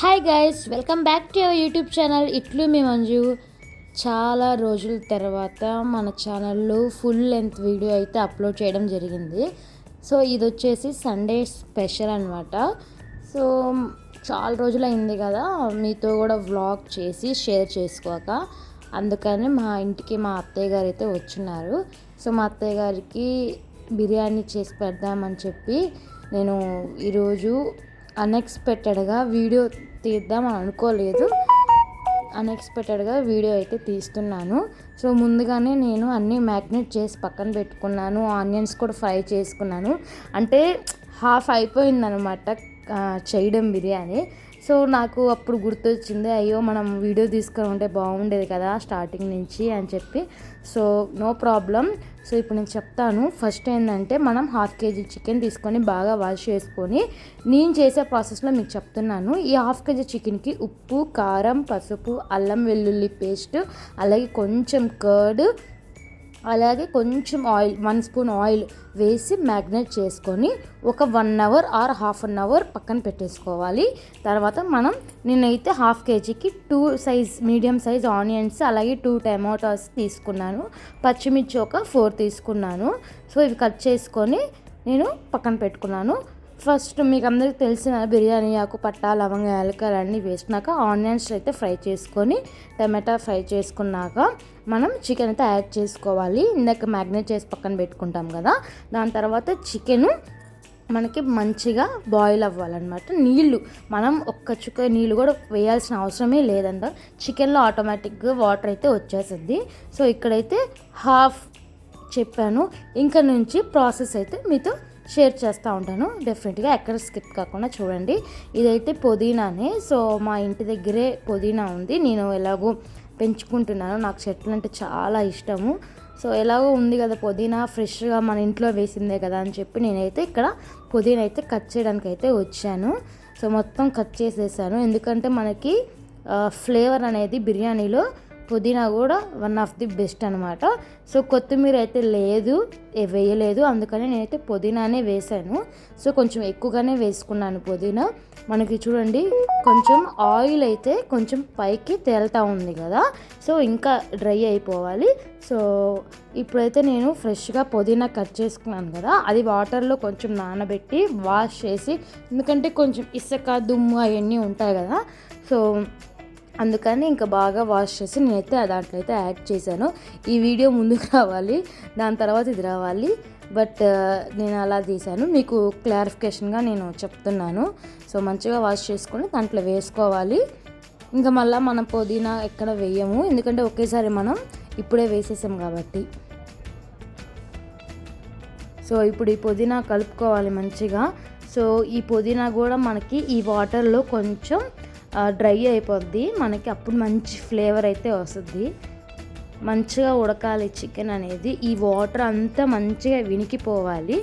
Hi guys, welcome back to your YouTube channel ఇట్లు మీ మంజు. చాలా రోజుల తర్వాత మన ఛానల్లో ఫుల్ లెంత్ వీడియో అయితే అప్లోడ్ చేయడం జరిగింది. సో ఇది వచ్చేసి సండే స్పెషల్ అనమాట. సో చాలా రోజులు అయింది కదా మీతో కూడా వ్లాగ్ చేసి షేర్ చేసుకోక, అందుకని మా ఇంటికి మా అత్తయ్య గారు అయితే వచ్చున్నారు. సో మా అత్తయ్య గారికి బిర్యానీ చేసి పెడదామని చెప్పి నేను ఈరోజు అన్ఎక్స్పెక్టెడ్గా వీడియో తీద్దామని అనుకోలేదు. అన్ఎక్స్పెక్టెడ్గా వీడియో అయితే తీస్తున్నాను. సో ముందుగానే నేను అన్నీ మ్యాగ్నేట్ చేసి పక్కన పెట్టుకున్నాను. ఆనియన్స్ కూడా ఫ్రై చేసుకున్నాను. అంటే హాఫ్ అయిపోయిందనమాట చేయడం బిర్యానీ. సో నాకు అప్పుడు గుర్తొచ్చింది, అయ్యో మనం వీడియో తీసుకొని ఉంటే బాగుండేది కదా స్టార్టింగ్ నుంచి అని చెప్పి. So no problem. సో ఇప్పుడు నేను చెప్తాను. ఫస్ట్ ఏంటంటే మనం 1/2 kg చికెన్ తీసుకొని బాగా వాష్ చేసుకొని నేను చేసే ప్రాసెస్లో మీకు చెప్తున్నాను. ఈ 1/2 kg చికెన్కి ఉప్పు, కారం, పసుపు, అల్లం వెల్లుల్లి పేస్ట్, అలాగే కొంచెం కర్డ్, అలాగే కొంచెం ఆయిల్, 1 స్పూన్ ఆయిల్ వేసి మ్యాగ్నేట్ చేసుకొని ఒక 1 hour or half an hour పక్కన పెట్టేసుకోవాలి. తర్వాత నేనైతే 1/2 kgకి 2 సైజ్ మీడియం సైజ్ ఆనియన్స్, అలాగే 2 టమాటోస్ తీసుకున్నాను. పచ్చిమిర్చి ఒక 4 తీసుకున్నాను. సో ఇవి కట్ చేసుకొని నేను పక్కన పెట్టుకున్నాను. ఫస్ట్ మీకు అందరికీ తెలిసిన బిర్యానీ ఆకు, పట్టా, లవంగ, యాలకులు అన్నీ వేసినాక ఆనియన్స్ అయితే ఫ్రై చేసుకొని టమాటా ఫ్రై చేసుకున్నాక మనం చికెన్ అయితే యాడ్ చేసుకోవాలి. ఇందాక మ్యాగ్నేట్ చేసి పక్కన పెట్టుకుంటాం కదా, దాని తర్వాత చికెను మనకి మంచిగా బాయిల్ అవ్వాలన్నమాట. నీళ్ళు మనం ఒక్క చుక్క నీళ్ళు కూడా వేయాల్సిన అవసరమే లేదంట. చికెన్లో ఆటోమేటిక్గా వాటర్ అయితే వచ్చేస్తుంది. సో ఇక్కడైతే హాఫ్ చెప్పాను. ఇంకా నుంచి ప్రాసెస్ అయితే మీతో షేర్ చేస్తూ ఉంటాను. డెఫినెట్గా ఎక్కడ స్కిప్ కాకుండా చూడండి. ఇదైతే పుదీనానే. సో మా ఇంటి దగ్గరే పుదీనా ఉంది. నేను ఎలాగో పెంచుకుంటున్నాను, నాకు చెట్లు అంటే చాలా ఇష్టము. సో ఎలాగో ఉంది కదా పుదీనా, ఫ్రెష్గా మన ఇంట్లో వేసిందే కదా అని చెప్పి నేనైతే ఇక్కడ పుదీనా అయితే కట్ చేయడానికి అయితే వచ్చాను. సో మొత్తం కట్ చేసేసాను, ఎందుకంటే మనకి ఫ్లేవర్ అనేది బిర్యానీలో పుదీనా కూడా వన్ ఆఫ్ ది బెస్ట్ అనమాట. సో కొత్తిమీర అయితే వేయలేదు, అందుకని నేనైతే పుదీనానే వేసాను. సో కొంచెం ఎక్కువగానే వేసుకున్నాను పుదీనా. మనకి చూడండి కొంచెం ఆయిల్ అయితే కొంచెం పైకి తేలుతూ ఉంది కదా, సో ఇంకా డ్రై అయిపోవాలి. సో ఇప్పుడైతే నేను ఫ్రెష్గా పుదీనా కట్ చేసుకున్నాను కదా, అది వాటర్లో కొంచెం నానబెట్టి వాష్ చేసి, ఎందుకంటే కొంచెం ఇసుక, దుమ్ము అవన్నీ ఉంటాయి కదా, సో అందుకని ఇంకా బాగా వాష్ చేసి నేనైతే దాంట్లో అయితే యాడ్ చేశాను. ఈ వీడియో ముందుకు రావాలి, దాని తర్వాత ఇది రావాలి, బట్ నేను అలా తీశాను. మీకు క్లారిఫికేషన్గా నేను చెప్తున్నాను. సో మంచిగా వాష్ చేసుకొని దాంట్లో వేసుకోవాలి. ఇంకా మళ్ళీ మనం పుదీనా ఎక్కడ వేయము, ఎందుకంటే ఒకేసారి మనం ఇప్పుడే వేసేసాం కాబట్టి. సో ఇప్పుడు ఈ పుదీనా కలుపుకోవాలి మంచిగా. సో ఈ పుదీనా కూడా మనకి ఈ వాటర్లో కొంచెం డ్రై అయిపోద్ది, మనకి అప్పుడు మంచి ఫ్లేవర్ అయితే వస్తుంది. మంచిగా ఉడకాలి చికెన్ అనేది, ఈ వాటర్ అంతా మంచిగా వినికిపోవాలి.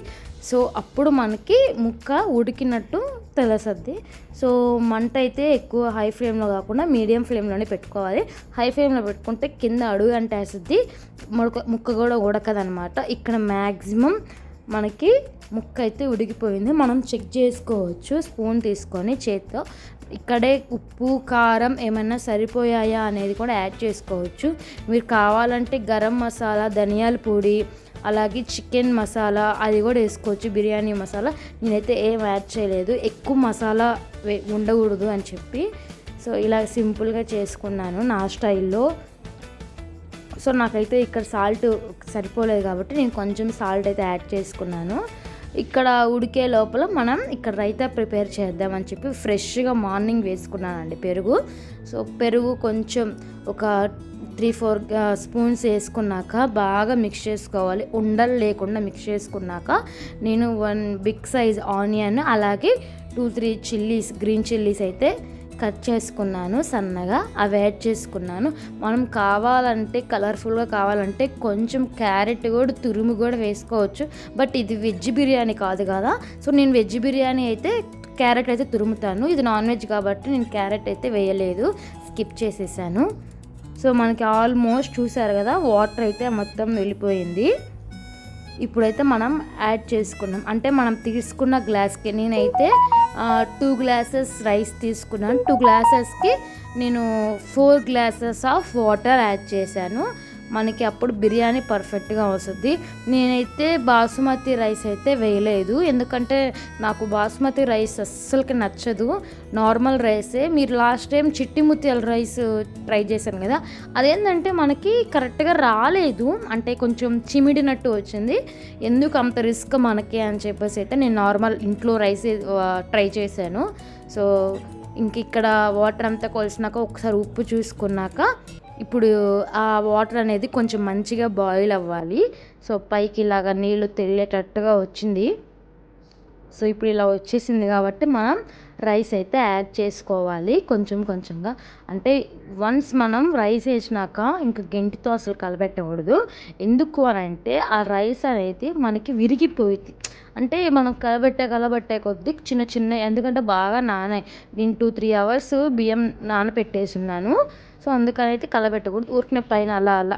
సో అప్పుడు మనకి ముక్క ఉడికినట్టు తెలుస్తుంది. సో మంట అయితే ఎక్కువ హై ఫ్లేమ్లో కాకుండా మీడియం ఫ్లేమ్లోనే పెట్టుకోవాలి. హై ఫ్లేమ్లో పెట్టుకుంటే కింద అడుగు అంటేస్తుంది, ముక్క కూడా ఉడకదనమాట. ఇక్కడ మ్యాక్సిమం మనకి ముక్క అయితే ఉడికిపోయింది. మనం చెక్ చేసుకోవచ్చు స్పూన్ తీసుకొని చేతితో. ఇక్కడే ఉప్పు, కారం ఏమైనా సరిపోయాయా అనేది కూడా యాడ్ చేసుకోవచ్చు. మీరు కావాలంటే గరం మసాలా, ధనియాల పొడి, అలాగే చికెన్ మసాలా అది కూడా వేసుకోవచ్చు, బిర్యానీ మసాలా. నేనైతే ఏం యాడ్ చేయలేదు, ఎక్కువ మసాలా ఉండకూడదు అని చెప్పి. సో ఇలా సింపుల్గా చేసుకున్నాను నా స్టైల్లో. సో నాకైతే ఇక్కడ సాల్ట్ సరిపోలేదు కాబట్టి నేను కొంచెం సాల్ట్ అయితే యాడ్ చేసుకున్నాను. ఇక్కడ ఉడికే లోపల మనం ఇక్కడ రైతా ప్రిపేర్ చేద్దామని చెప్పి ఫ్రెష్గా మార్నింగ్ వేసుకున్నానండి పెరుగు. సో పెరుగు కొంచెం ఒక 3-4 స్పూన్స్ వేసుకున్నాక బాగా మిక్స్ చేసుకోవాలి. ఉండలు లేకుండా మిక్స్ చేసుకున్నాక నేను 1 బిగ్ సైజ్ ఆనియన్, అలాగే 2-3 చిల్లీస్, గ్రీన్ చిల్లీస్ అయితే కట్ చేసుకున్నాను సన్నగా, అవి యాడ్ చేసుకున్నాను. మనం కావాలంటే కలర్ఫుల్గా కావాలంటే కొంచెం క్యారెట్ కూడా తురుము కూడా వేసుకోవచ్చు, బట్ ఇది వెజ్ బిర్యానీ కాదు కదా. సో నేను వెజ్ బిర్యానీ అయితే క్యారెట్ అయితే తురుముతాను, ఇది నాన్ వెజ్ కాబట్టి నేను క్యారెట్ అయితే వేయలేదు, స్కిప్ చేసేసాను. సో మనకి ఆల్మోస్ట్ చూసారు కదా వాటర్ అయితే మొత్తం వెళ్ళిపోయింది. ఇప్పుడైతే మనం యాడ్ చేసుకున్నాం. అంటే మనం తీసుకున్న గ్లాస్కి నేనైతే 2 గ్లాసెస్ రైస్ తీసుకున్నాను. 2 గ్లాసెస్కి నేను 4 గ్లాసెస్ ఆఫ్ వాటర్ యాడ్ చేశాను. మనకి అప్పుడు బిర్యానీ పర్ఫెక్ట్గా వస్తుంది. నేనైతే బాసుమతి రైస్ అయితే వేయలేదు, ఎందుకంటే నాకు బాసుమతి రైస్ అస్సలకి నచ్చదు. నార్మల్ రైసే. మీరు లాస్ట్ టైం చిట్టి ముత్యాల రైస్ ట్రై చేశాను కదా, అదేంటంటే మనకి కరెక్ట్గా రాలేదు, అంటే కొంచెం చిమిడినట్టు వచ్చింది. ఎందుకు అంత రిస్క్ మనకి అని చెప్పేసి అయితే నేను నార్మల్ ఇంట్లో రైస్ ట్రై చేశాను. సో ఇంక ఇక్కడ వాటర్ అంతా కొలిసినాక ఒకసారి ఉప్పు చూసుకున్నాక ఇప్పుడు ఆ వాటర్ అనేది కొంచెం మంచిగా బాయిల్ అవ్వాలి. సో పైకి ఇలాగ నీళ్ళు తెలియటట్టుగా వచ్చింది. సో ఇప్పుడు ఇలా వచ్చేసింది కాబట్టి మనం రైస్ అయితే యాడ్ చేసుకోవాలి కొంచెం కొంచెంగా. అంటే వన్స్ మనం రైస్ వేసినాక ఇంకా గెంటితో అసలు కలబెట్టకూడదు. ఎందుకు అని అంటే ఆ రైస్ అనేది మనకి విరిగిపోయింది. అంటే మనం కలబెట్టే కొద్దీ చిన్న చిన్న, ఎందుకంటే బాగా నానాయి. నేను 2-3 అవర్స్ బియ్యం నానపెట్టేసి ఉన్నాను. సో అందుకని అయితే కలబెట్టకూడదు. ఊరికనే పైన అలా అలా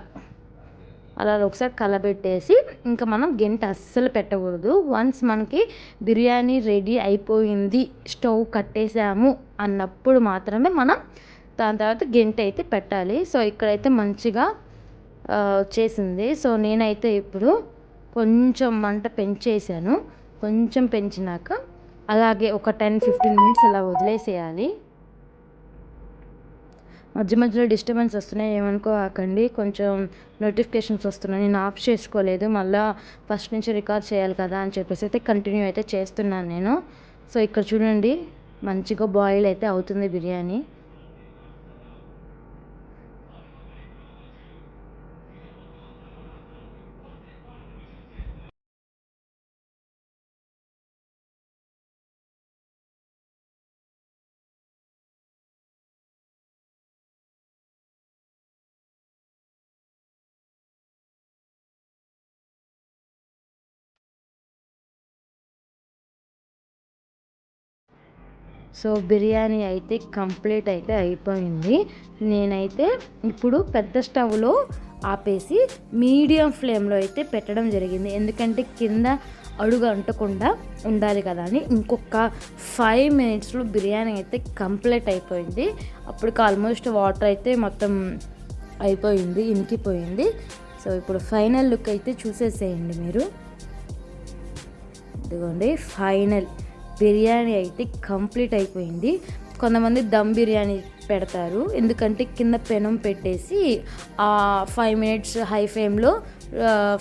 అలా ఒకసారి కలబెట్టేసి ఇంకా మనం గెంట అస్సలు పెట్టకూడదు. వన్స్ మనకి బిర్యానీ రెడీ అయిపోయింది, స్టవ్ కట్టేసాము అన్నప్పుడు మాత్రమే మనం దాని తర్వాత గెంట అయితే పెట్టాలి. సో ఇక్కడైతే మంచిగా చేసింది. సో నేనైతే ఇప్పుడు కొంచెం మంట పెంచేసాను. కొంచెం పెంచినాక అలాగే ఒక 10-15 మినిట్స్ అలా వదిలేసేయాలి. మధ్య మధ్యలో డిస్టర్బెన్స్ వస్తున్నాయి, ఏమనుకోకండి. కొంచెం నోటిఫికేషన్స్ వస్తున్నాయి, నేను ఆఫ్ చేసుకోలేదు. మళ్ళీ ఫస్ట్ నుంచి రికార్డ్ చేయాలి కదా అని చెప్పేసి అయితే కంటిన్యూ అయితే చేస్తున్నాను నేను. సో ఇక్కడ చూడండి మంచిగా బాయిల్ అయితే అవుతుంది బిర్యానీ. సో బిర్యానీ అయితే కంప్లీట్ అయితే అయిపోయింది. నేనైతే ఇప్పుడు పెద్ద స్టవ్లో ఆపేసి మీడియం ఫ్లేమ్లో అయితే పెట్టడం జరిగింది. ఎందుకంటే కింద అడుగు అంటకుండా ఉండాలి కదా అని. ఇంకొక 5 మినిట్స్లో బిర్యానీ అయితే కంప్లీట్ అయిపోయింది. అప్పటికి ఆల్మోస్ట్ వాటర్ అయితే మొత్తం అయిపోయింది, ఇంకిపోయింది. సో ఇప్పుడు ఫైనల్ లుక్ అయితే చూసేసేయండి మీరు. ఇదిగోండి ఫైనల్ బిర్యానీ అయితే కంప్లీట్ అయిపోయింది. కొంతమంది దమ్ బిర్యానీ పెడతారు, ఎందుకంటే కింద పెనం పెట్టేసి 5 మినిట్స్ హై ఫ్లేమ్లో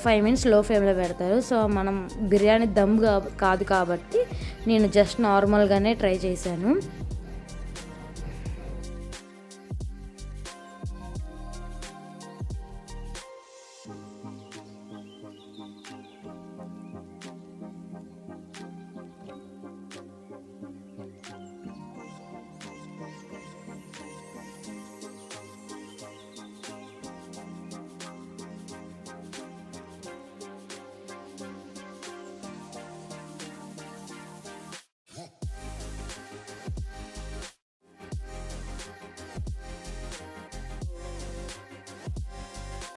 5 మినిట్స్ లో ఫ్లేమ్లో పెడతారు. సో మనం బిర్యానీ దమ్ కాదు కాబట్టి నేను జస్ట్ నార్మల్గానే ట్రై చేశాను.